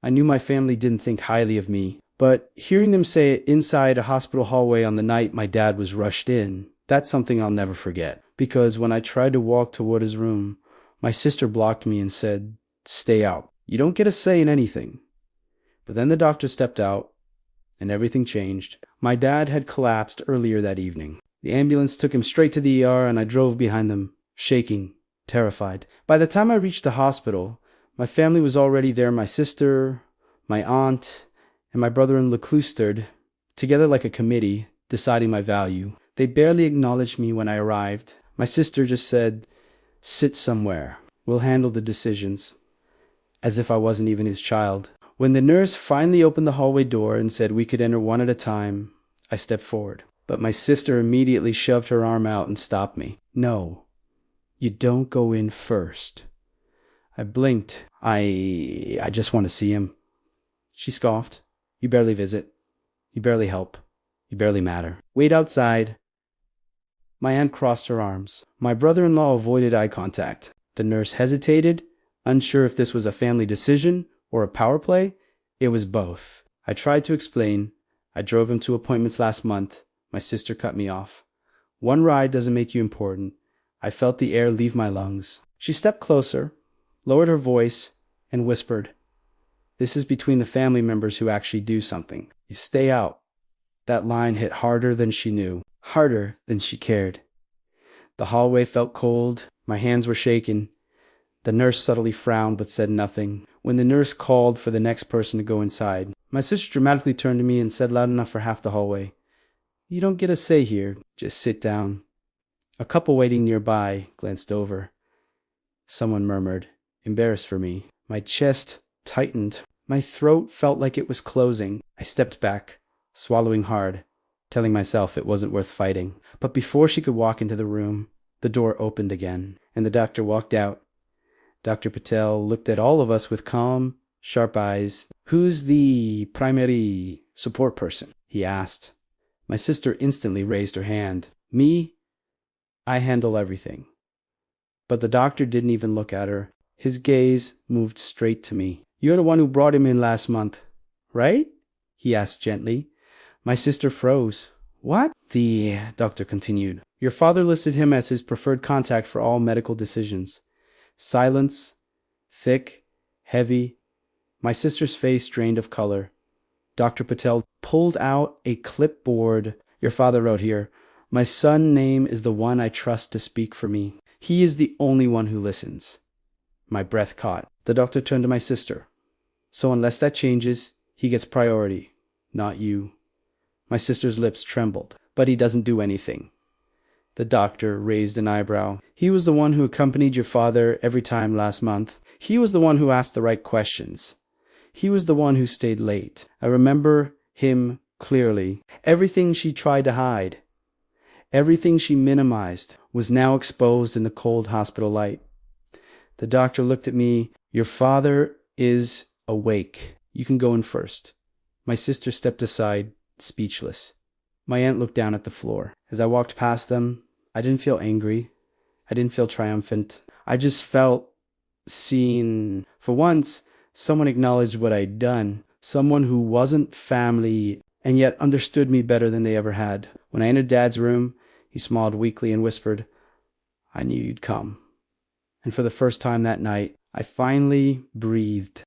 I knew my family didn't think highly of me, but hearing them say it inside a hospital hallway on the night my dad was rushed in, that's something I'll never forget. Because when I tried to walk toward his room, my sister blocked me and said, "Stay out. You don't get a say in anything." But then the doctor stepped out, and everything changed. My dad had collapsed earlier that evening. The ambulance took him straight to the ER, and I drove behind them, shaking, terrified. By the time I reached the hospital, my family was already there. My sister, my aunt, and my brother-in-law clustered, together like a committee, deciding my value. They barely acknowledged me when I arrived. My sister just said, "Sit somewhere. We'll handle the decisions." As if I wasn't even his child. When the nurse finally opened the hallway door and said we could enter one at a time, I stepped forward. But my sister immediately shoved her arm out and stopped me. "No, you don't go in first." I blinked. I just want to see him." She scoffed. "You barely visit. You barely help. You barely matter. Wait outside." My aunt crossed her arms. My brother-in-law avoided eye contact. The nurse hesitated, unsure if this was a family decision or a power play. It was both. I tried to explain. I drove him to appointments last month. My sister cut me off. "One ride doesn't make you important." I felt the air leave my lungs. She stepped closer, lowered her voice, and whispered, "This is between the family members who actually do something. You stay out." That line hit harder than she knew, harder than she cared. The hallway felt cold. My hands were shaking. The nurse subtly frowned but said nothing. When the nurse called for the next person to go inside, my sister dramatically turned to me and said loud enough for half the hallway, "You don't get a say here. Just sit down." A couple waiting nearby glanced over. Someone murmured, embarrassed for me. My chest tightened. My throat felt like it was closing. I stepped back, swallowing hard, telling myself it wasn't worth fighting. But before she could walk into the room, the door opened again, and the doctor walked out. Dr. Patel looked at all of us with calm, sharp eyes. "Who's the primary support person?" he asked. My sister instantly raised her hand. "Me? I handle everything." But the doctor didn't even look at her. His gaze moved straight to me. "You're the one who brought him in last month, right?" he asked gently. My sister froze. "What?" The doctor continued. "Your father listed him as his preferred contact for all medical decisions." Silence, thick, heavy. My sister's face drained of color. Dr. Patel pulled out a clipboard. "Your father wrote here, 'My son's name is the one I trust to speak for me. He is the only one who listens.'" My breath caught. The doctor turned to my sister. "So unless that changes, he gets priority, not you." My sister's lips trembled. "But he doesn't do anything." The doctor raised an eyebrow. "He was the one who accompanied your father every time last month. He was the one who asked the right questions. He was the one who stayed late. I remember him clearly. Everything she tried to hide, everything she minimized, was now exposed in the cold hospital light." The doctor looked at me. "Your father is awake. You can go in first." My sister stepped aside, speechless. My aunt looked down at the floor. As I walked past them, I didn't feel angry. I didn't feel triumphant. I just felt seen. For once, someone acknowledged what I'd done. Someone who wasn't family and yet understood me better than they ever had. When I entered Dad's room, he smiled weakly and whispered, "I knew you'd come." And for the first time that night, I finally breathed.